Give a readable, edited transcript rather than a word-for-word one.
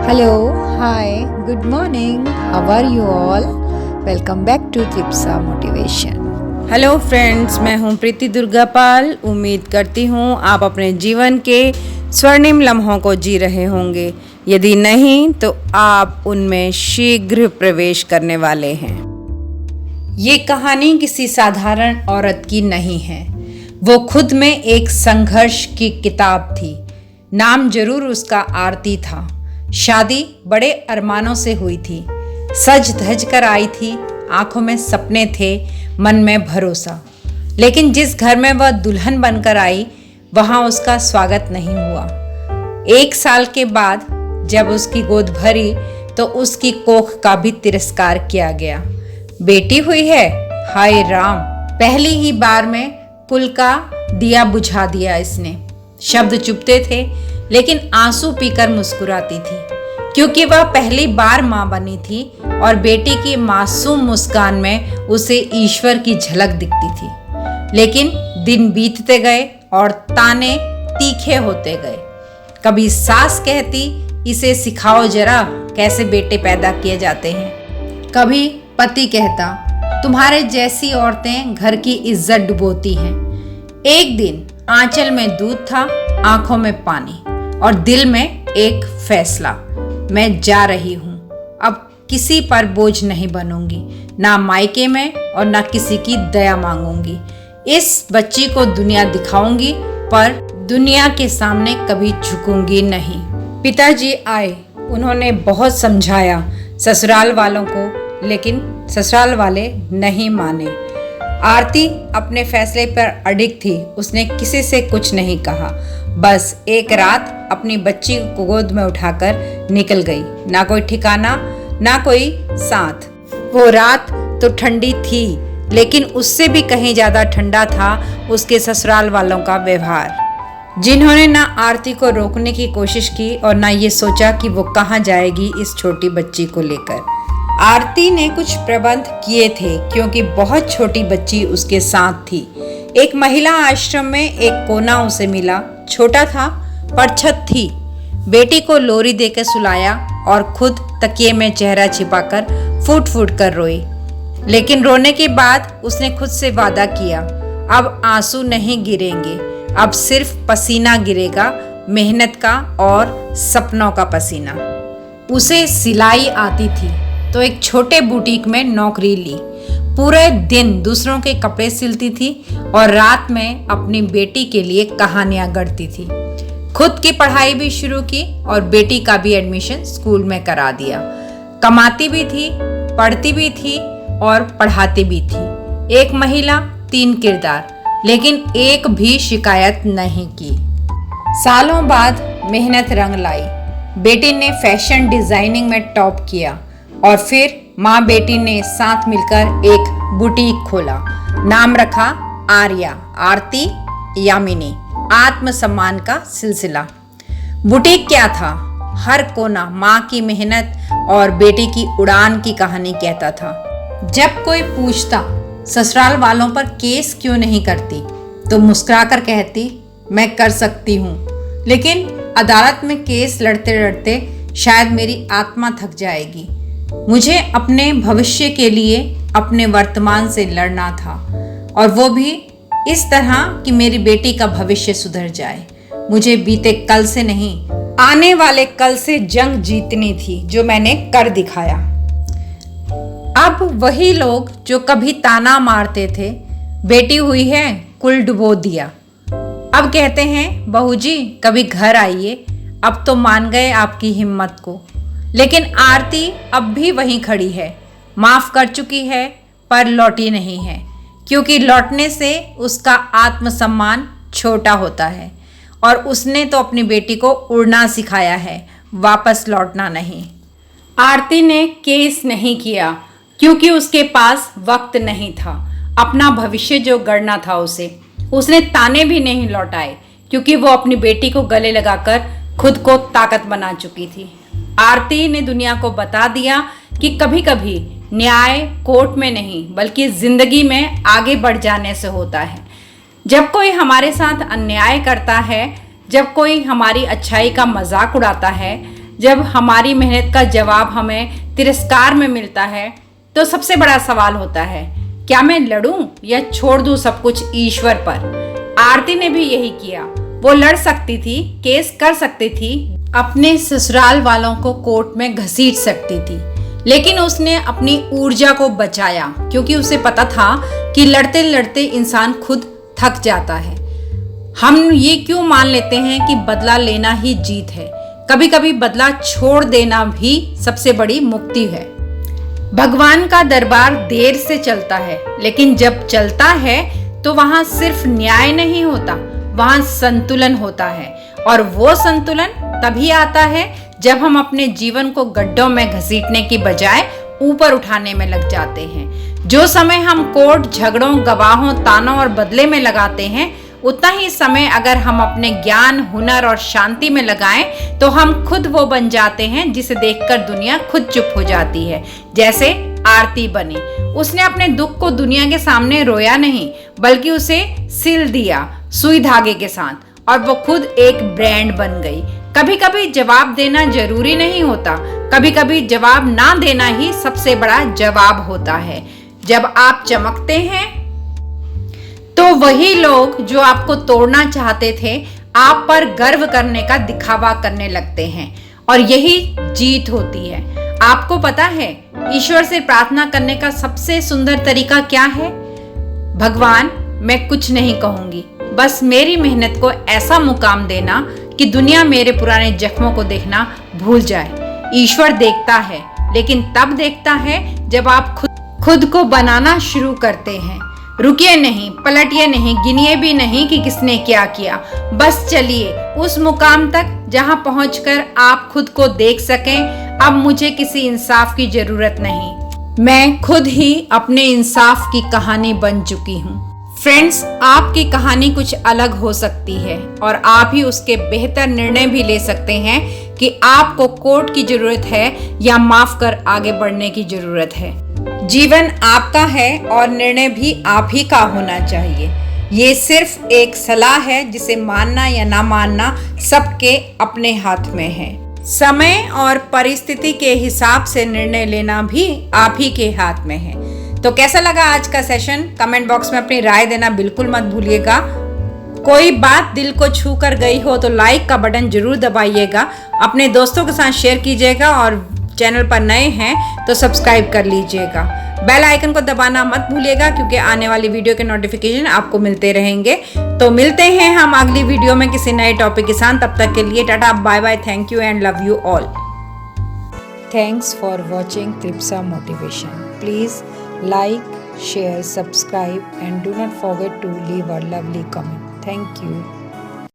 Hello, hi, good morning. How are you all? Welcome back to Tripsa Motivation. Hello friends, मैं हूं प्रीति दुर्गापाल। उम्मीद करती हूं आप अपने जीवन के स्वर्णिम लम्हों को जी रहे होंगे। यदि नहीं तो आप उनमें शीघ्र प्रवेश करने वाले हैं। ये कहानी किसी साधारण औरत की नहीं है। वो खुद में एक संघर्ष की किताब थी। नाम जरूर उसका आरती था। शादी बड़े अरमानों से हुई थी। सज धज कर आई थी। आंखों में सपने थे, मन में भरोसा। लेकिन जिस घर में वह दुल्हन बनकर आई, वहां उसका स्वागत नहीं हुआ। 1 साल के बाद जब उसकी गोद भरी तो उसकी कोख का भी तिरस्कार किया गया। बेटी हुई है, हाय राम। पहली ही बार में कुल का दिया बुझा दिया इसने। शब्द चुपते थे, लेकिन आंसू पीकर मुस्कुराती थी, क्योंकि वह पहली बार मां बनी थी और बेटी की मासूम मुस्कान में उसे ईश्वर की झलक दिखती थी। लेकिन दिन बीतते गए और ताने तीखे होते गए। कभी सास कहती, इसे सिखाओ जरा कैसे बेटे पैदा किए जाते हैं। कभी पति कहता, तुम्हारे जैसी औरतें घर की इज्जत डुबोती हैं। एक दिन आंचल में दूध था, आंखों में पानी और दिल में एक फैसला। मैं जा रही हूं, अब किसी पर बोझ नहीं बनूंगी, ना मायके में और ना किसी की दया मांगूंगी। इस बच्ची को दुनिया दिखाऊंगी, पर दुनिया के सामने कभी झुकूंगी नहीं। पिताजी आए, उन्होंने बहुत समझाया ससुराल वालों को, लेकिन ससुराल वाले नहीं माने। आरती अपने फैसले पर अडिग थी। उसने किसी से कुछ नहीं कहा। बस एक रात अपनी बच्ची को गोद में उठाकर निकल गई। ना कोई ठिकाना, ना कोई साथ। वो रात तो ठंडी थी, लेकिन उससे भी कहीं ज्यादा ठंडा था उसके ससुराल वालों का व्यवहार, जिन्होंने ना आरती को रोकने की कोशिश की और ना ये सोचा कि वो कहाँ जाएगी इस छोटी बच्ची को लेकर। आरती ने कुछ प्रबंध किए थे, क्योंकि बहुत छोटी बच्ची उसके साथ थी। एक महिला आश्रम में एक कोना उसे मिला। छोटा था पर छत थी। बेटी को लोरी देकर सुलाया और खुद तकिए में चेहरा छिपाकर फूट फूट कर रोई। लेकिन रोने के बाद उसने खुद से वादा किया, अब आंसू नहीं गिरेंगे, अब सिर्फ पसीना गिरेगा, मेहनत का और सपनों का पसीना। उसे सिलाई आती थी तो एक छोटे बुटीक में नौकरी ली। पूरे दिन दूसरों के कपड़े सिलती थी और रात में अपनी बेटी के लिए कहानियां गढ़ती थी। खुद की पढ़ाई भी शुरू की और बेटी का भी एडमिशन स्कूल में करा दिया। कमाती भी थी, पढ़ती भी थी और पढ़ाती भी थी। एक महिला 3 किरदार, लेकिन एक भी शिकायत नहीं की। सालों बाद मेहनत रंग लाई। बेटी ने फैशन डिजाइनिंग में टॉप किया और फिर माँ बेटी ने साथ मिलकर एक बुटीक खोला। नाम रखा आर्या, आरती, यामिनी। आत्मसम्मान का सिलसिला। बुटीक क्या था? हर कोना माँ की मेहनत और बेटी की उड़ान की कहानी कहता था। जब कोई पूछता ससुराल वालों पर केस क्यों नहीं करती, तो मुस्कुराकर कहती, मैं कर सकती हूँ, लेकिन अदालत में केस लड़ते लड़ते शायद मेरी आत्मा थक जाएगी। मुझे अपने भविष्य के लिए अपने वर्तमान से लड़ना था, और वो भी इस तरह कि मेरी बेटी का भविष्य सुधर जाए। मुझे बीते कल से नहीं, आने वाले कल से जंग जीतनी थी, जो मैंने कर दिखाया। अब वही लोग जो कभी ताना मारते थे, बेटी हुई है, कुल डुबो दिया, अब कहते हैं बहू जी कभी घर आइए। अब तो मान गए आपकी हिम्मत को। लेकिन आरती अब भी वहीं खड़ी है। माफ कर चुकी है, पर लौटी नहीं है, क्योंकि लौटने से उसका आत्मसम्मान छोटा होता है और उसने तो अपनी बेटी को उड़ना सिखाया है, वापस लौटना नहीं। आरती ने केस नहीं किया, क्योंकि उसके पास वक्त नहीं था। अपना भविष्य जो गढ़ना था उसने ताने भी नहीं लौटाए, क्योंकि वो अपनी बेटी को गले लगाकर खुद को ताकत बना चुकी थी। आरती ने दुनिया को बता दिया कि कभी कभी न्याय कोर्ट में नहीं, बल्कि जिंदगी में आगे बढ़ जाने से होता है। जब कोई हमारे साथ अन्याय करता है, जब कोई हमारी अच्छाई का मजाक उड़ाता है, जब हमारी मेहनत का जवाब हमें तिरस्कार में मिलता है तो सबसे बड़ा सवाल होता है, क्या मैं लड़ूं या छोड़ दूं सब कुछ ईश्वर पर। आरती ने भी यही किया। वो लड़ सकती थी, केस कर सकती थी, अपने ससुराल वालों को कोर्ट में घसीट सकती थी, लेकिन उसने अपनी ऊर्जा को बचाया क्योंकि उसे पता था कि लड़ते लड़ते इंसान खुद थक जाता है। हम ये क्यों मान लेते हैं कि बदला लेना ही जीत है? कभी कभी बदला छोड़ देना भी सबसे बड़ी मुक्ति है। भगवान का दरबार देर से चलता है, लेकिन जब चलता है तो वहां सिर्फ न्याय नहीं होता, वहां संतुलन होता है। और वो संतुलन तभी आता है जब हम अपने जीवन को गड्ढों में घसीटने की बजाय ऊपर उठाने में लग जाते हैं। जो समय हम कोर्ट, झगड़ों, गवाहों, तानों और बदले में लगाते हैं, उतना ही समय अगर हम अपने ज्ञान, हुनर और शांति में लगाएं तो हम खुद वो बन जाते हैं जिसे देखकर दुनिया खुद चुप हो जाती है। जैसे आरती बनी, उसने अपने दुख को दुनिया के सामने रोया नहीं, बल्कि उसे सिल दिया सुई धागे के साथ, और वो खुद एक ब्रांड बन गई। कभी कभी जवाब देना जरूरी नहीं होता, कभी कभी जवाब ना देना ही सबसे बड़ा जवाब होता है। जब आप चमकते हैं तो वही लोग जो आपको तोड़ना चाहते थे आप पर गर्व करने का दिखावा करने लगते हैं, और यही जीत होती है। आपको पता है ईश्वर से प्रार्थना करने का सबसे सुंदर तरीका क्या है? भगवान, मैं कुछ नहीं कहूंगी, बस मेरी मेहनत को ऐसा मुकाम देना कि दुनिया मेरे पुराने जख्मों को देखना भूल जाए। ईश्वर देखता है, लेकिन तब देखता है जब आप खुद को बनाना शुरू करते हैं। रुकिए नहीं, पलटिए नहीं, गिनिए भी नहीं कि किसने क्या किया, बस चलिए उस मुकाम तक जहां पहुंचकर आप खुद को देख सकें, अब मुझे किसी इंसाफ की जरूरत नहीं, मैं खुद ही अपने इंसाफ की कहानी बन चुकी हूँ। फ्रेंड्स, आपकी कहानी कुछ अलग हो सकती है और आप ही उसके बेहतर निर्णय भी ले सकते हैं कि आपको कोर्ट की जरूरत है या माफ कर आगे बढ़ने की जरूरत है। जीवन आपका है और निर्णय भी आप ही का होना चाहिए। ये सिर्फ एक सलाह है जिसे मानना या ना मानना सबके अपने हाथ में है। समय और परिस्थिति के हिसाब से निर्णय लेना भी आप ही के हाथ में है। तो कैसा लगा आज का सेशन? कमेंट बॉक्स में अपनी राय देना बिल्कुल मत भूलिएगा। कोई बात दिल को छू कर गई हो तो लाइक का बटन जरूर दबाइएगा, अपने दोस्तों के साथ शेयर कीजिएगा, और चैनल पर नए हैं तो सब्सक्राइब कर लीजिएगा। बेल आइकन को दबाना मत भूलिएगा क्योंकि आने वाली वीडियो के नोटिफिकेशन आपको मिलते रहेंगे। तो मिलते हैं हम अगली वीडियो में किसी नए टॉपिक के साथ। तब तक के लिए tata, bye bye, thank you and love you all. Thanks for watching Tripsa Motivation. Please like, share, subscribe and do not forget to leave a lovely comment. Thank you.